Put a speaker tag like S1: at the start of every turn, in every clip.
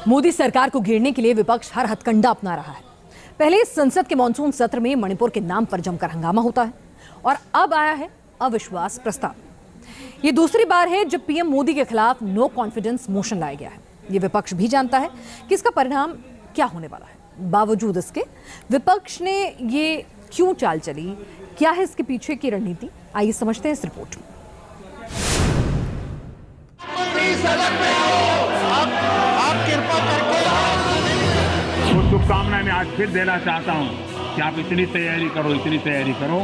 S1: मोदी सरकार को घेरने के लिए विपक्ष हर हथकंडा अपना रहा है। पहले संसद के मॉनसून सत्र में मणिपुर के नाम पर जमकर हंगामा होता है और अब आया है अविश्वास प्रस्ताव। ये दूसरी बार है जब पीएम मोदी के खिलाफ नो कॉन्फिडेंस मोशन लाया गया है। ये विपक्ष भी जानता है कि इसका परिणाम क्या होने वाला है। बावजूद इसके विपक्ष ने ये क्यों चाल चली, क्या है इसके पीछे की रणनीति, आइए समझते हैं इस रिपोर्ट में।
S2: शुभकामनाएं मैं आज फिर देना चाहता हूं कि आप इतनी तैयारी करो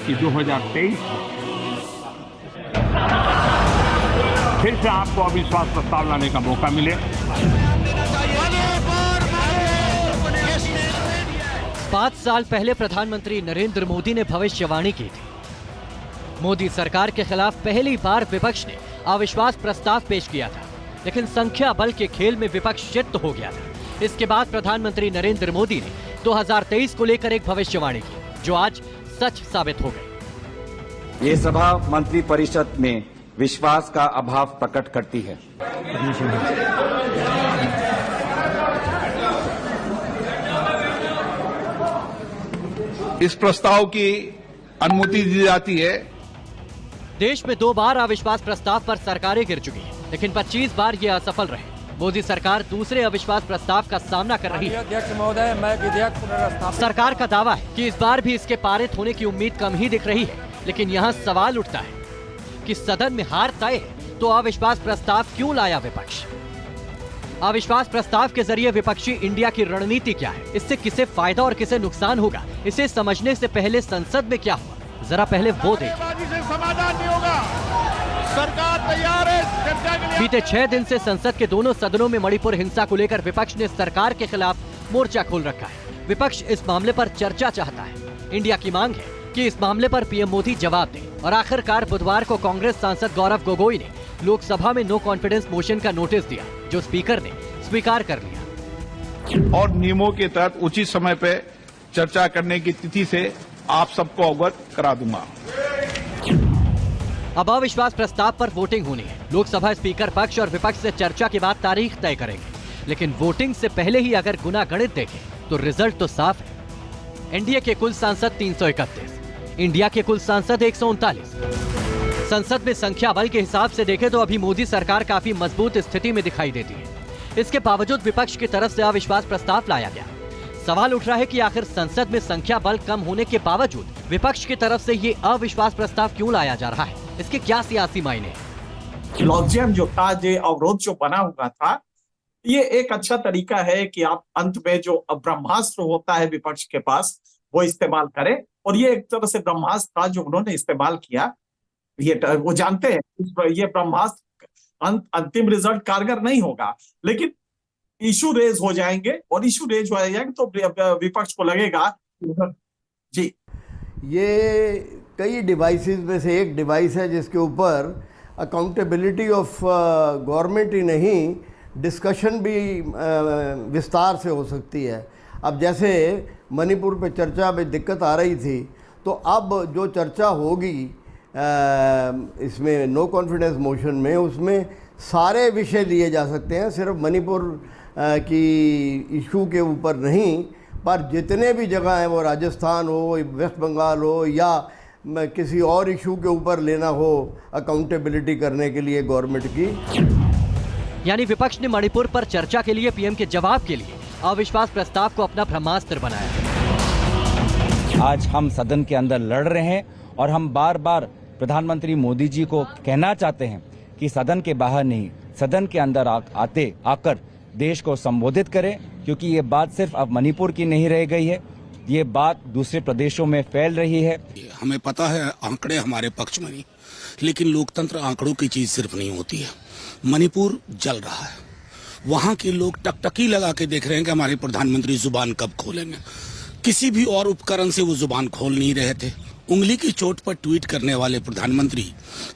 S2: कि 2023 फिर से आपको अविश्वास प्रस्ताव लाने का मौका मिले।
S3: 5 साल पहले प्रधानमंत्री नरेंद्र मोदी ने भविष्यवाणी की थी। मोदी सरकार के खिलाफ पहली बार विपक्ष ने अविश्वास प्रस्ताव पेश किया था, लेकिन संख्या बल के खेल में विपक्ष चित्त हो गया था। इसके बाद प्रधानमंत्री नरेंद्र मोदी ने 2023 को लेकर एक भविष्यवाणी की, जो आज सच साबित हो गई।
S4: ये सभा मंत्री परिषद में विश्वास का अभाव प्रकट करती है।
S5: इस प्रस्ताव की अनुमति दी जाती है।
S3: देश में 2 बार अविश्वास प्रस्ताव पर सरकारें गिर चुकी हैं, लेकिन 25 बार ये असफल रहे। मोदी सरकार दूसरे अविश्वास प्रस्ताव का सामना कर रही है।
S6: अध्यक्ष महोदय, मैं विधेयक पुनर्स्थापित।
S3: सरकार का दावा है कि इस बार भी इसके पारित होने की उम्मीद कम ही दिख रही है, लेकिन यहाँ सवाल उठता है कि सदन में हार तय है तो अविश्वास प्रस्ताव क्यों लाया विपक्ष? अविश्वास प्रस्ताव के जरिए विपक्षी इंडिया की रणनीति क्या है, इससे किसे फायदा और किसे नुकसान होगा, इसे समझने से पहले संसद में क्या हुआ, जरा पहले वो देखें।
S5: समाधान नहीं होगा, सरकार तैयार है चर्चा के लिए।
S3: बीते 6 दिन से संसद के दोनों सदनों में मणिपुर हिंसा को लेकर विपक्ष ने सरकार के खिलाफ मोर्चा खोल रखा है। विपक्ष इस मामले पर चर्चा चाहता है। इंडिया की मांग है कि इस मामले पर पीएम मोदी जवाब दें और आखिरकार बुधवार को कांग्रेस सांसद गौरव गोगोई ने लोकसभा में नो कॉन्फिडेंस मोशन का नोटिस दिया, जो स्पीकर ने स्वीकार कर लिया।
S5: और नियमों के तहत उचित समय पे चर्चा करने की तिथि से आप सबको अवगत करा दूंगा।
S3: अब अविश्वास प्रस्ताव पर वोटिंग होनी है। लोकसभा स्पीकर पक्ष और विपक्ष से चर्चा के बाद तारीख तय करेंगे, लेकिन वोटिंग से पहले ही अगर गुना गणित देखें तो रिजल्ट तो साफ है। एनडीए के कुल सांसद 331, इंडिया के कुल सांसद 139। संसद में संख्या बल के हिसाब से देखें तो अभी मोदी सरकार काफी मजबूत स्थिति में दिखाई देती है। इसके बावजूद विपक्ष की तरफ से अविश्वास प्रस्ताव लाया गया। सवाल उठ रहा है कि आखिर संसद में संख्या बल कम होने के बावजूद विपक्ष की तरफ से ये अविश्वास प्रस्ताव क्यों लाया जा रहा है, इसके क्या सियासी मायने हैं?
S7: लॉजियम जो था, जो अवरोध जो बना हुआ था, ये एक अच्छा तरीका है कि आप अंत में जो ब्रह्मास्त्र होता है विपक्ष के पास वो इस्तेमाल करें, और ये एक तरह से ब्रह्मास्त्र था जो उन्होंने इस्तेमाल किया। ये वो जानते हैं ये ब्रह्मास्त्र अंतिम रिजल्ट कारगर नहीं होगा, लेकिन इशू रेज हो जाएंगे, और इशू रेज हो जाएंगे तो विपक्ष को लगेगा जी।
S8: ये कई डिवाइसेस में से एक डिवाइस है जिसके ऊपर अकाउंटेबिलिटी ऑफ गवर्नमेंट ही नहीं, डिस्कशन भी विस्तार से हो सकती है। अब जैसे मणिपुर पे चर्चा में दिक्कत आ रही थी, तो अब जो चर्चा होगी इसमें नो कॉन्फिडेंस मोशन में, उसमें सारे विषय लिए जा सकते हैं, सिर्फ मणिपुर की इशू के ऊपर नहीं, पर जितने भी जगह हैं, वो राजस्थान हो, वेस्ट बंगाल हो, या किसी और इशू के ऊपर लेना हो अकाउंटेबिलिटी करने के लिए गवर्नमेंट की।
S3: यानी विपक्ष ने मणिपुर पर चर्चा के लिए पीएम के जवाब के लिए अविश्वास प्रस्ताव को अपना ब्रह्मास्त्र बनाया।
S4: आज हम सदन के अंदर लड़ रहे हैं और हम बार बार प्रधानमंत्री मोदी जी को कहना चाहते हैं कि सदन के बाहर नहीं, सदन के अंदर आकर देश को संबोधित करें, क्योंकि ये बात सिर्फ अब मणिपुर की नहीं रह गई है, ये बात दूसरे प्रदेशों में फैल रही है।
S9: हमें पता है आंकड़े हमारे पक्ष में नहीं, लेकिन लोकतंत्र आंकड़ों की चीज सिर्फ नहीं होती है। मणिपुर जल रहा है, वहां के लोग टकटकी लगा के देख रहे हैं कि हमारे प्रधानमंत्री जुबान कब खोलेंगे। किसी भी और उपकरण से वो जुबान खोल नहीं रहे थे। उंगली की चोट पर ट्वीट करने वाले प्रधानमंत्री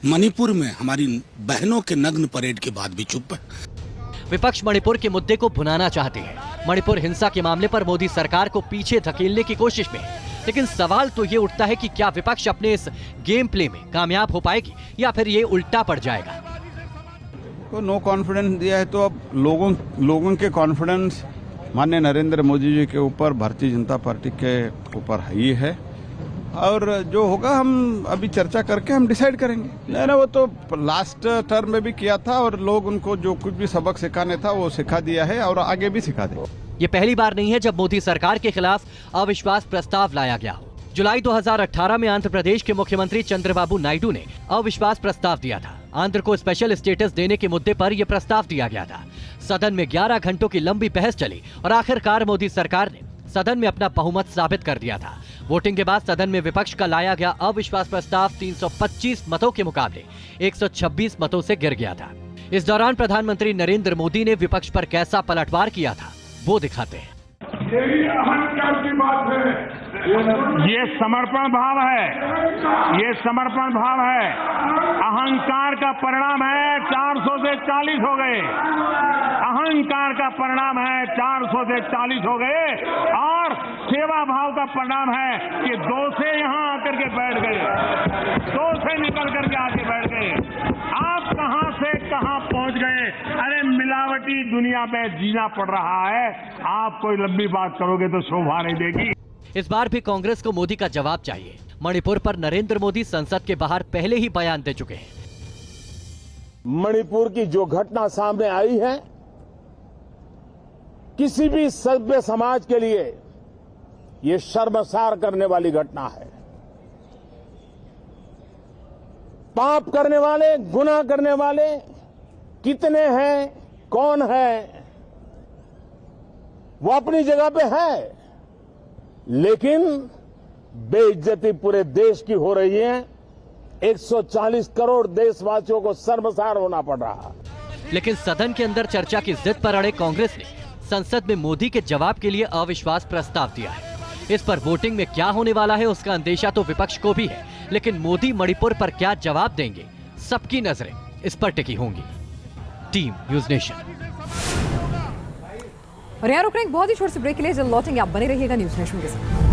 S9: मणिपुर में हमारी बहनों के नग्न परेड के बाद भी चुप है।
S3: विपक्ष मणिपुर के मुद्दे को भुनाना चाहते हैं। मणिपुर हिंसा के मामले पर मोदी सरकार को पीछे धकेलने की कोशिश में है, लेकिन सवाल तो ये उठता है कि क्या विपक्ष अपने इस गेम प्ले में कामयाब हो पाएगी या फिर ये उल्टा पड़ जाएगा।
S5: को नो कॉन्फिडेंस दिया है, तो अब लोगों के कॉन्फिडेंस माननीय नरेंद्र मोदी जी के ऊपर, भारतीय जनता पार्टी के ऊपर ही है। और जो होगा हम अभी चर्चा करके हम डिसाइड करेंगे। नहीं ना, वो तो लास्ट टर्म में भी किया था और लोग उनको जो कुछ भी सबक सिखाने था वो सिखा दिया है और आगे भी सिखा देंगे।
S3: ये पहली बार नहीं है जब मोदी सरकार के खिलाफ अविश्वास प्रस्ताव लाया गया हो। जुलाई 2018 में आंध्र प्रदेश के मुख्यमंत्री चंद्रबाबू नायडू ने अविश्वास प्रस्ताव दिया था। आंध्र को स्पेशल स्टेटस देने के मुद्दे पर यह प्रस्ताव दिया गया था। सदन में 11 घंटों की लंबी बहस चली और आखिरकार मोदी सरकार ने सदन में अपना बहुमत साबित कर दिया था। वोटिंग के बाद सदन में विपक्ष का लाया गया अविश्वास प्रस्ताव 325 मतों के मुकाबले 126 मतों से गिर गया था। इस दौरान प्रधानमंत्री नरेंद्र मोदी ने विपक्ष पर कैसा पलटवार किया था, वो दिखाते हैं।
S2: ये अहंकार की बात है, ये समर्पण भाव है, ये समर्पण भाव है। अहंकार का परिणाम है 400 से 40 हो गए। अहंकार का परिणाम है 400 से 40 हो गए और सेवा भाव का परिणाम है कि 2 से यहां आकर के बैठ गए, 2 से निकल करके आके बैठ गए। आप कहां से कहां पहुंच गए। अरे मिलावटी दुनिया में जीना पड़ रहा है। आप कोई लंबी बात करोगे तो शोभा नहीं देगी।
S3: इस बार भी कांग्रेस को मोदी का जवाब चाहिए। मणिपुर पर नरेंद्र मोदी संसद के बाहर पहले ही बयान दे चुके हैं।
S10: मणिपुर की जो घटना सामने आई है, किसी भी सभ्य समाज के लिए ये शर्मसार करने वाली घटना है। पाप करने वाले, गुनाह करने वाले कितने हैं, कौन है, वो अपनी जगह पे है, लेकिन बेइज्जती पूरे देश की हो रही है। 140 करोड़ देशवासियों को शर्मसार होना पड़ रहा है।
S3: लेकिन सदन के अंदर चर्चा की जिद पर अड़े कांग्रेस ने संसद में मोदी के जवाब के लिए अविश्वास प्रस्ताव दिया है। इस पर वोटिंग में क्या होने वाला है उसका अंदेशा तो विपक्ष को भी है, लेकिन मोदी मणिपुर पर क्या जवाब देंगे, सबकी नजरें इस पर टिकी होंगी। Team news nation.
S1: और यहाँ रुक रहे हैं एक बहुत ही छोटे से ब्रेक के लिए। जल्द लौटेंगे, आप बने रहिएगा न्यूज़ नेशन के साथ।